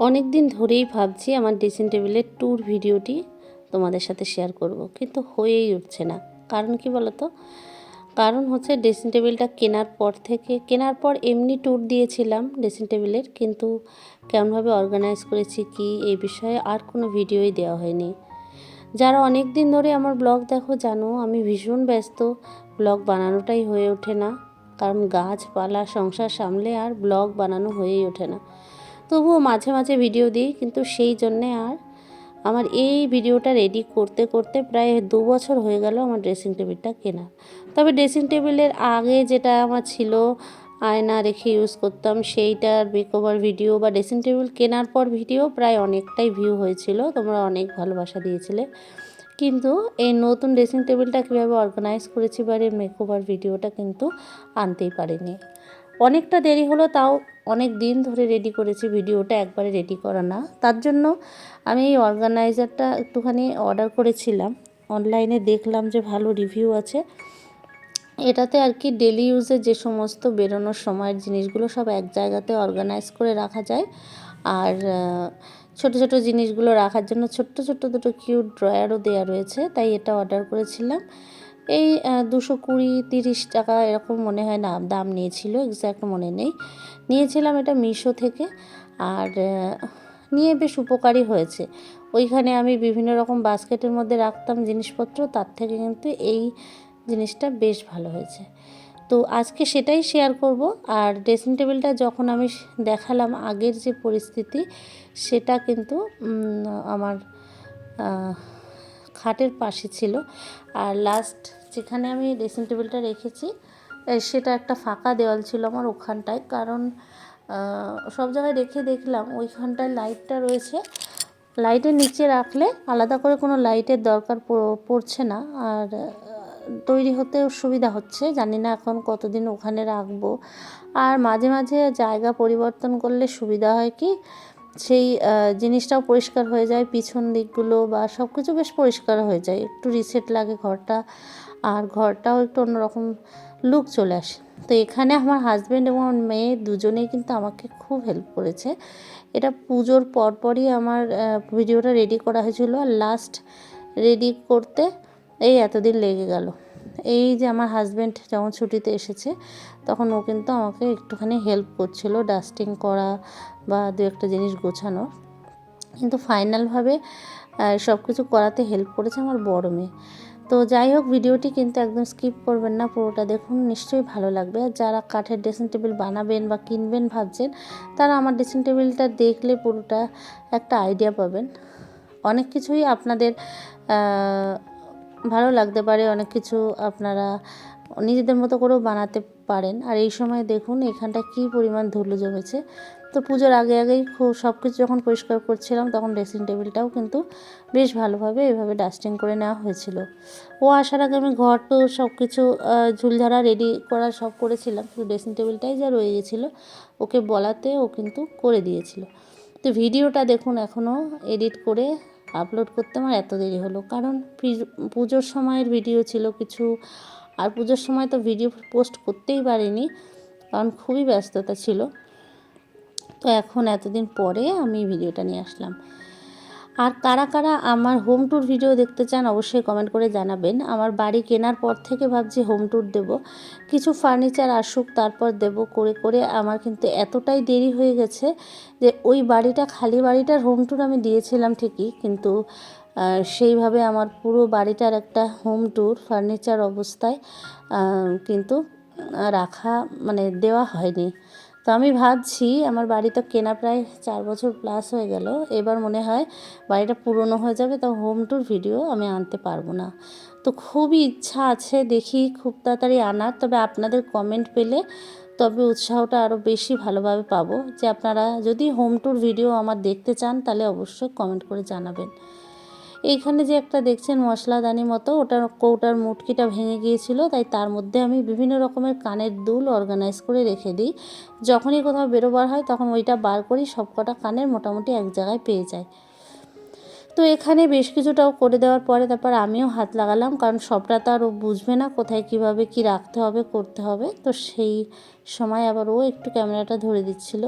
অনেক দিন ধরেই ভাবছি আমার ড্রেসিং টেবিলের ট্যুর ভিডিওটি তোমাদের সাথে শেয়ার করব, কিন্তু হয়েই উঠছে না। কারণ কি বলো তো? কারণ হচ্ছে ড্রেসিং টেবিলটা কেনার পর এমনি ট্যুর দিয়েছিলাম ড্রেসিং টেবিলের, কিন্তু কেমনভাবে অর্গানাইজ করেছি কি এই বিষয়ে আর কোনো ভিডিওই দেওয়া হয়নি। যারা অনেক দিন ধরে আমার ব্লগ দেখো জানো আমি ভীষণ ব্যস্ত, ব্লগ বানানোটাই হয়ে ওঠে না। কারণ গাছপালা সংসার সামলে আর ব্লগ বানানো হয়েই ওঠে না। তবুও মাঝে মাঝে ভিডিও দিই, কিন্তু সেই জন্যে আর আমার এই ভিডিওটা রেডি করতে করতে প্রায় 2 বছর হয়ে গেল আমার ড্রেসিং টেবিলটা কেনা। তবে ড্রেসিং টেবিলের আগে যেটা আমার ছিল, আয়না রেখে ইউজ করতাম, সেইটার মেকওভার ভিডিও বা ড্রেসিং টেবিল কেনার পর ভিডিও প্রায় অনেকটাই ভিউ হয়েছিল, তোমরা অনেক ভালোবাসা দিয়েছিলে। কিন্তু এই নতুন ড্রেসিং টেবিলটা কীভাবে অর্গানাইজ করেছি বা এর মেকওভার ভিডিওটা কিন্তু আনতেই পারিনি। অনেকটা দেরি হলো, তাও অনেক দিন ধরে রেডি করেছি, ভিডিওটা একবারে রেডি করা না। তার জন্য আমি এই অর্গানাইজারটা একটুখানি অর্ডার করেছিলাম, অনলাইনে দেখলাম যে ভালো রিভিউ আছে। এটাতে আর কি ডেলি ইউজে যে সমস্ত বেরোনোর সময়ের জিনিসগুলো সব এক জায়গাতে অর্গানাইজ করে রাখা যায়। আর ছোট ছোট জিনিসগুলো রাখার জন্য ছোট্ট ছোট্ট দুটো কিউট ড্রয়ারও দেওয়া রয়েছে, তাই এটা অর্ডার করেছিলাম। এই 220-30 টাকা এরকম মনে হয়, না দাম নিয়েছিল, এক্স্যাক্ট মনে নেই। নিয়েছিলাম এটা মিশো থেকে। আর নিয়ে বেশ উপকারী হয়েছে। ওইখানে আমি বিভিন্ন রকম বাস্কেটের মধ্যে রাখতাম জিনিসপত্র, তার থেকে কিন্তু এই জিনিসটা বেশ ভালো হয়েছে। তো আজকে সেটাই শেয়ার করব। আর ড্রেসিং টেবিলটা যখন আমি দেখালাম আগের যে পরিস্থিতি, সেটা কিন্তু আমার খাটের পাশে ছিল। আর লাস্ট যেখানে আমি ড্রেসিং টেবিলটা রেখেছি সেটা একটা ফাঁকা দেওয়াল ছিল আমার ওখানটায়। কারণ সব জায়গায় রেখে দেখলাম ওইখানটায় লাইটটা রয়েছে, লাইটের নিচে রাখলে আলাদা করে কোনো লাইটের দরকার পড়ছে না, আর তৈরি হতেও সুবিধা হচ্ছে। জানি না এখন কতদিন ওখানে রাখবো। আর মাঝে মাঝে জায়গা পরিবর্তন করলে সুবিধা হয় কি, সেই জিনিসটাও পরিষ্কার হয়ে যায়, পিছন দিকগুলো বা সব কিছু বেশ পরিষ্কার হয়ে যায়, একটু রিসেট লাগে ঘরটা, আর ঘরটাও একটু অন্যরকম লুক চলে আসে। তো এখানে আমার হাজব্যান্ড এবং মেয়ে দুজনেই কিন্তু আমাকে খুব হেল্প করেছে। এটা পুজোর পরপরই আমার ভিডিওটা রেডি করা হয়েছিল, আর লাস্ট রেডি করতে এই এতদিন লেগে গেল। এই যে আমার হাজব্যান্ড যখন ছুটিতে এসেছে তখন ও কিন্তু আমাকে একটুখানি হেল্প করছিল, ডাস্টিং করা বা দু একটা জিনিস গোছানো। কিন্তু ফাইনালভাবে সব কিছু করাতে হেল্প করেছে আমার বড় মেয়ে। তো যাই হোক, ভিডিওটি কিন্তু একদম স্কিপ করবেন না, পুরোটা দেখুন, নিশ্চয়ই ভালো লাগবে। আর যারা কাঠের ড্রেসিং টেবিল বানাবেন বা কিনবেন ভাবছেন, তারা আমার ড্রেসিং টেবিলটা দেখলে পুরোটা একটা আইডিয়া পাবেন। অনেক কিছুই আপনাদের ভালো লাগতে পারে, অনেক কিছু আপনারা নিজেদের মতো করেও বানাতে পারেন। আর এই সময় দেখুন এখানটা কী পরিমাণ ধুলো জমেছে। তো পুজোর আগেই সব কিছু যখন পরিষ্কার করছিলাম তখন ড্রেসিং টেবিলটাও কিন্তু বেশ ভালোভাবে এভাবে ডাস্টিং করে নেওয়া হয়েছিল। ও আসার আগে আমি ঘর তো সব কিছু ঝুলঝাড়া রেডি করা সব করেছিলাম, শুধু ড্রেসিং টেবিলটাই যা রয়ে গেছিলো, ওকে বলাতে ও কিন্তু করে দিয়েছিল। তো ভিডিওটা দেখুন, এখনও এডিট করে আপলোড করতে আমার এত দেরি হলো, কারণ পুজোর সময়ের ভিডিও ছিল কিছু, আর পুজোর সময় তো ভিডিও পোস্ট করতেই পারিনি, কারণ খুবই ব্যস্ততা ছিল। তো এখন এতদিন পরে আমি ভিডিওটা নিয়ে আসলাম। আর কারা কারা আমার হোম ট্যুর ভিডিও দেখতে চান অবশ্যই কমেন্ট করে জানাবেন। আমার বাড়ি কেনার পর থেকে ভাবছি হোম ট্যুর দেব, কিছু ফার্নিচার আসুক তারপর দেব। করে করে আমার কিন্তু এতটাই দেরি হয়ে গেছে যে ওই খালি বাড়িটার হোম ট্যুর আমি দিয়েছিলাম ঠিকই, কিন্তু সেইভাবে আমার পুরো বাড়িটার একটা হোম ট্যুর ফার্নিচার অবস্থায় কিন্তু রাখা দেওয়া হয়নি। তো আমি ভাবছি, আমার বাড়ি তো কেনা প্রায় 4 বছর প্লাস হয়ে গেল, এবার মনে হয় বাড়িটা পুরনো হয়ে যাবে, তো হোম ট্যুর ভিডিও আমি আনতে পারবো না। তো খুবই ইচ্ছা আছে, দেখি খুব তাড়াতাড়ি আনার। তবে আপনাদের কমেন্ট পেলে তবে উৎসাহটা আরও বেশি ভালোভাবে পাবো, যে আপনারা যদি হোম ট্যুর ভিডিও আমার দেখতে চান তাহলে অবশ্যই কমেন্ট করে জানাবেন। এইখানে যে একটা দেখছেন মশলাদানি মতো, ওটার কৌটার মুটকিটা ভেঙে গিয়েছিল, তাই তার মধ্যে আমি বিভিন্ন রকমের কানের দুল অর্গানাইজ করে রেখে দিই। যখনই কোথাও বেরোবার হয় তখন ওইটা বার করি, সব কটা কানের মোটামুটি এক জায়গায় পেয়ে যায়। তো এখানে বেশ কিছুটাও করে দেওয়ার পরে তারপর আমিও হাত লাগালাম, কারণ সবটা তো আর ও বুঝবে না কোথায় কিভাবে কি রাখতে হবে করতে হবে। তো সেই সময় আবার ও একটু ক্যামেরাটা ধরে দিচ্ছিল।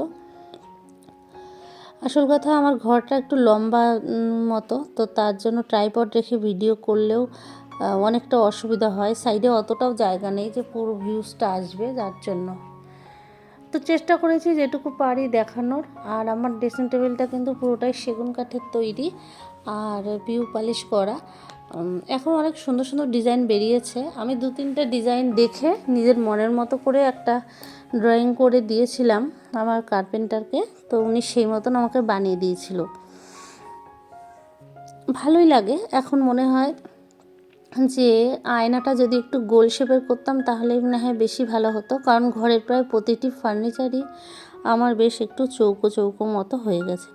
আসল কথা আমার ঘরটা একটু লম্বা মতো, তো তার জন্য ট্রাইপড রেখে ভিডিও করলেও অনেকটা অসুবিধা হয়। সাইডে অতটাও জায়গা নেই যে পুরো ভিউজটা আসবে, যার জন্য তো চেষ্টা করেছি যেটুকু পারি দেখানোর। আর আমার ড্রেসিং টেবিলটা কিন্তু পুরোটাই সেগুন কাঠের তৈরি আর পিউ পালিশ করা। এখন অনেক সুন্দর সুন্দর ডিজাইন বেরিয়েছে। আমি 2-3টে ডিজাইন দেখে নিজের মনের মতো করে একটা ড্রয়িং করে দিয়েছিলাম আমার কার্পেন্টারকে, তো উনি সেই মতন আমাকে বানিয়ে দিয়েছিল। ভালোই লাগে। এখন মনে হয় যে আয়নাটা যদি একটু গোল শেপের করতাম তাহলে মনে হয় বেশি ভালো হতো, কারণ ঘরের প্রায় প্রতিটি ফার্নিচারই আমার বেশ একটু চৌকো চৌকো মতো হয়ে গেছে।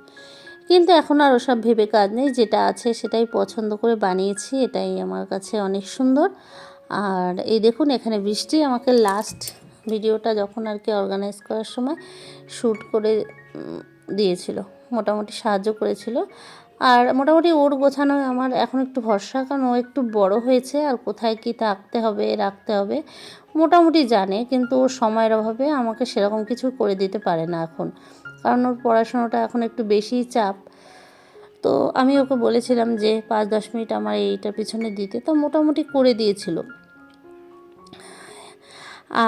কিন্তু এখন আর ওসব ভেবে কাজ নেই, যেটা আছে সেটাই পছন্দ করে বানিয়েছি, এটাই আমার কাছে অনেক সুন্দর। আর এই দেখুন এখানে বৃষ্টি আমাকে লাস্ট ভিডিওটা যখন আর কি অর্গানাইজ করার সময় শ্যুট করে দিয়েছিল, মোটামুটি সাহায্য করেছিল। আর মোটামুটি ওর গোছানোয় আমার এখন একটু ভরসা, কারণ ও একটু বড় হয়েছে আর কোথায় কী থাকতে হবে রাখতে হবে মোটামুটি জানে, কিন্তু ওর সময়ের অভাবে আমাকে সেরকম কিছু করে দিতে পারে না এখন, কারণ ওর পড়াশোনাটা এখন একটু বেশিই চাপ। তো আমি ওকে বলেছিলাম যে 5-10 মিনিট আমার এইটার পিছনে দিতে, তো মোটামুটি করে দিয়েছিল।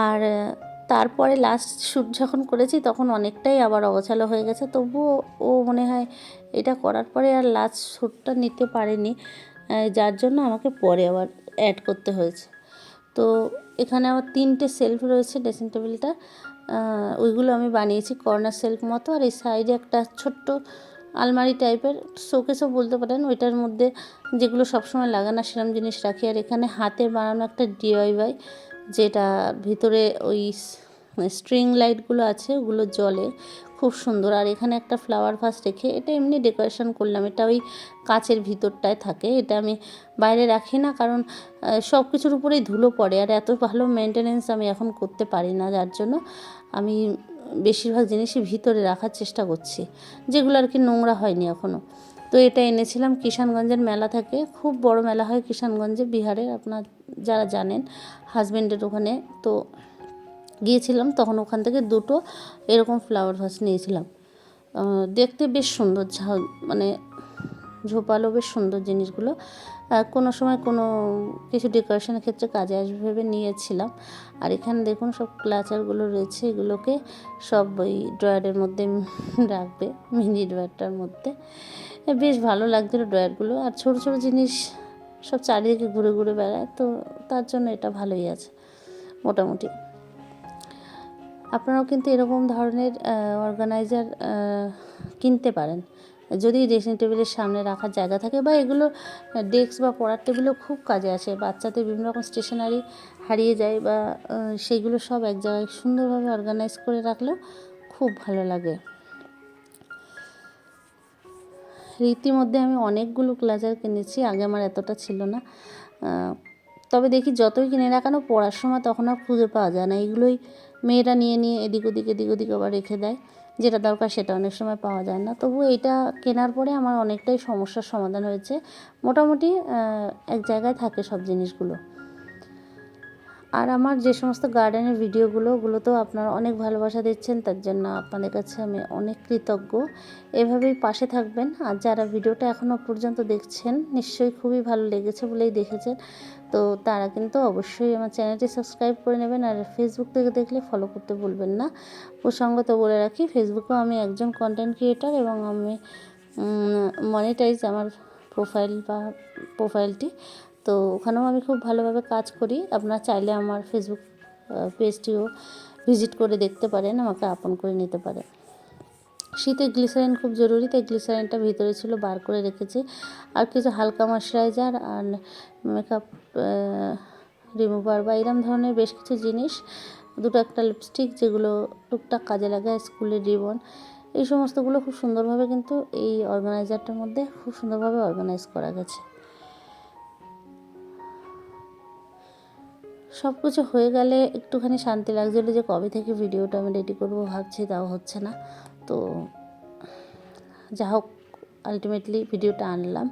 আর তারপরে লাস্ট শ্যুট যখন করেছি তখন অনেকটাই আবার অগোছালো হয়ে গেছে, তবুও ও মনে হয় এটা করার পরে আর লাস্ট শ্যুটটা নিতে পারেনি, যার জন্য আমাকে পরে আবার অ্যাড করতে হয়েছে। তো এখানে আবার 3টে সেলফ রয়েছে ড্রেসিং টেবিলটা, ওইগুলো আমি বানিয়েছি কর্নার সেলফ মতো। আর এই সাইডে একটা ছোট্ট আলমারি টাইপের শোকেসও বলতে পারেন, ওইটার মধ্যে যেগুলো সবসময় লাগানো সেরকম জিনিস রাখি। আর এখানে হাতে বানানো একটা DIY, যেটা ভিতরে ওই স্ট্রিং লাইটগুলো আছে, ওগুলো জ্বলে খুব সুন্দর। আর এখানে একটা ফ্লাওয়ার ভাস রেখে, এটা এমনি ডেকোরেশন করলাম, এটা ওই কাচের ভিতরটায় থাকে, এটা আমি বাইরে রাখি না, কারণ সব কিছুর উপরেই ধুলো পড়ে আর এত ভালো মেনটেনেন্স আমি এখন করতে পারি না, যার জন্য আমি বেশিরভাগ জিনিসই ভিতরে রাখার চেষ্টা করছি, যেগুলো আর কি নোংরা হয়নি এখনও। তো এটা এনেছিলাম কিষানগঞ্জের মেলা থেকে, খুব বড় মেলা হয় কিষানগঞ্জে, বিহারের, আপনার যারা জানেন হাজব্যান্ডের ওখানে। তো গিয়েছিলাম তখন ওখান থেকে 2টো এরকম ফ্লাওয়ার ভাস নিয়েছিলাম। দেখতে বেশ সুন্দর, মানে ঝোপালো, বেশ সুন্দর জিনিসগুলো। কোনো সময় কোনো কিছু ডেকোরেশনের ক্ষেত্রে কাজে আসবে ভেবে নিয়েছিলাম। আর এখানে দেখুন সব ক্লাচারগুলো রয়েছে, এগুলোকে সব ওই ড্রয়ারের মধ্যে রাখবে, মিনি ড্রয়ারটার মধ্যে। বেশ ভালো লাগছিলো ড্রয়ারগুলো, আর ছোটো ছোটো জিনিস সব চারিদিকে ঘুরে ঘুরে বেড়ায়, তো তার জন্য এটা ভালোই আছে মোটামুটি। আপনারাও কিন্তু এরকম ধরনের অর্গানাইজার কিনতে পারেন, যদি ড্রেসিং টেবিলের সামনে রাখার জায়গা থাকে, বা এগুলো ডেস্ক বা পড়ার টেবিলও খুব কাজে আসে। বাচ্চাদের বিভিন্ন রকম স্টেশনারি হারিয়ে যায়, বা সেইগুলো সব এক জায়গায় সুন্দরভাবে অর্গানাইজ করে রাখলেও খুব ভালো লাগে। রীতিমধ্যে আমি অনেকগুলো ক্লাচার কিনেছি, আগে আমার এতটা ছিল না। তবে দেখি যতই কিনে না কেন পড়ার সময় তখন আর খুঁজে পাওয়া যায় না, এগুলোই মেয়েরা নিয়ে নিয়ে এদিক ওদিক আবার রেখে দেয়, যেটা দরকার সেটা অনেক সময় পাওয়া যায় না। তবু এটা কেনার পরে আমার অনেকটাই সমস্যার সমাধান হয়েছে, মোটামুটি এক জায়গায় থাকে সব জিনিসগুলো। আর আমার যে সমস্ত গার্ডেনের ভিডিওগুলো, ওগুলোতেও আপনারা অনেক ভালোবাসা দিচ্ছেন, তার জন্য আপনাদের কাছে আমি অনেক কৃতজ্ঞ। এভাবেই পাশে থাকবেন। আর যারা ভিডিওটা এখনও পর্যন্ত দেখছেন নিশ্চয়ই খুবই ভালো লেগেছে বলেই দেখেছেন, তো তারা কিন্তু অবশ্যই আমার চ্যানেলটি সাবস্ক্রাইব করে নেবেন। আর ফেসবুক থেকে দেখলে ফলো করতে ভুলবেন না। প্রসঙ্গত বলে রাখি, ফেসবুকেও আমি একজন কন্টেন্ট ক্রিয়েটর, এবং আমি মনিটাইজ আমার প্রোফাইলটি, তো ওখানেও আমি খুব ভালোভাবে কাজ করি। আপনারা চাইলে আমার ফেসবুক পেজটিও ভিজিট করে দেখতে পারেন, আমাকে আপন করে নিতে পারেন। শীতে গ্লিসারিন খুব জরুরি, তাই গ্লিসারিনটা ভিতরে ছিল, বার করে রেখেছি। আর কিছু হালকা ময়শ্চারাইজার আর মেকআপ রিমুভার বা এরম ধরনের বেশ কিছু জিনিস, 2টো একটা লিপস্টিক, যেগুলো টুকটাক কাজে লাগে, স্কুলের রিবন, এই সমস্তগুলো খুব সুন্দরভাবে কিন্তু এই অর্গানাইজারটার মধ্যে খুব সুন্দরভাবে অর্গানাইজ করা গেছে। সব কিছু হয়ে গেলে একটুখানি শান্তি লাগছিলো, যে কবে থেকে ভিডিওটা আমি রেডি করবো ভাবছি, তাও হচ্ছে না। তো যা হোক, আলটিমেটলি ভিডিওটা আনলাম।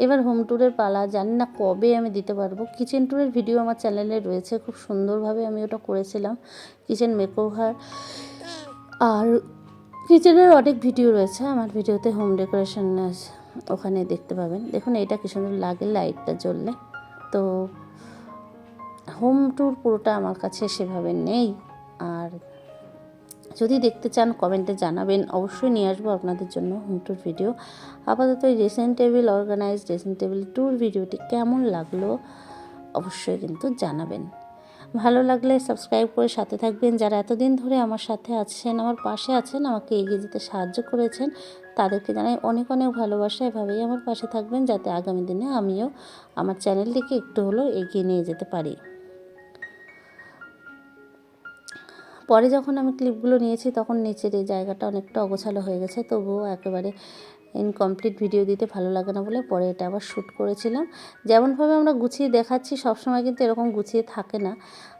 এবার হোম ট্যুরের পালা, জানি না কবে আমি দিতে পারবো। কিচেন ট্যুরের ভিডিও আমার চ্যানেলে রয়েছে, খুব সুন্দরভাবে আমি ওটা করেছিলাম, কিচেন মেকওভার। আর কিচেনের অনেক ভিডিও রয়েছে আমার ভিডিওতে, হোম ডেকোরেশন ওখানে দেখতে পাবেন। দেখুন এটা কি সুন্দর লাগে লাইটটা জ্বললে। তো হোম ট্যুর পুরোটা আমার কাছে সেভাবে নেই, আর যদি দেখতে চান কমেন্টে জানাবেন, অবশ্যই নিয়ে আসবো আপনাদের জন্য হোম ট্যুর ভিডিও। আপাতত এই dressing table, organise dressing table tour ভিডিওটি কেমন লাগলো অবশ্যই কিন্তু জানাবেন। ভালো লাগলে সাবস্ক্রাইব করে সাথে থাকবেন। যারা এতদিন ধরে আমার সাথে আছেন, আমার পাশে আছেন, আমাকে এগিয়ে যেতে সাহায্য করেছেন, তাদেরকে জানাই অনেক অনেক ভালোবাসা। এভাবেই আমার পাশে থাকবেন যাতে আগামী দিনে আমিও আমার চ্যানেলটিকে একটু হলেও এগিয়ে নিয়ে যেতে পারি। পরে যখন আমি ক্লিপগুলো নিয়েছি তখন নিচের এই জায়গাটা অনেকটা অগোছালো হয়ে গেছে, তবুও একেবারে ইনকমপ্লিট ভিডিও দিতে ভালো লাগে না বলে পরে এটা আবার শ্যুট করেছিলাম। যেমনভাবে আমরা গুছিয়ে দেখাচ্ছি সবসময় কিন্তু এরকম গুছিয়ে থাকে না,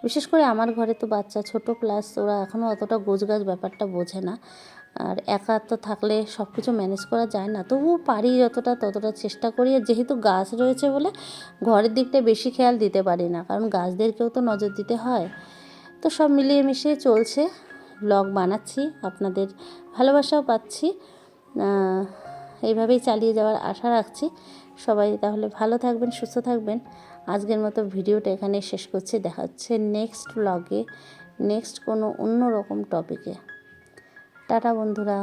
বিশেষ করে আমার ঘরে তো বাচ্চা ছোট, প্লাস ওরা এখনও অতটা গোছগাছ ব্যাপারটা বোঝে না। আর একা তো থাকলে সব কিছু ম্যানেজ করা যায় না, তবুও পারি যতটা ততটা চেষ্টা করি। আর যেহেতু গাছ রয়েছে বলে ঘরের দিকটা বেশি খেয়াল দিতে পারি না, কারণ গাছদেরকেও তো নজর দিতে হয়। তো সব মিলিয়ে মিশিয়ে চলছে, ব্লগ বানাচ্ছি, আপনাদের ভালোবাসাও পাচ্ছি। এইভাবেই চালিয়ে যাওয়ার আশা রাখছি। সবাই তাহলে ভালো থাকবেন, সুস্থ থাকবেন। আজকের মতো ভিডিওটা এখানে শেষ করছি। দেখা হচ্ছে নেক্সট ব্লগে, নেক্সট কোনো অন্য রকম টপিকে। টাটা বন্ধুরা।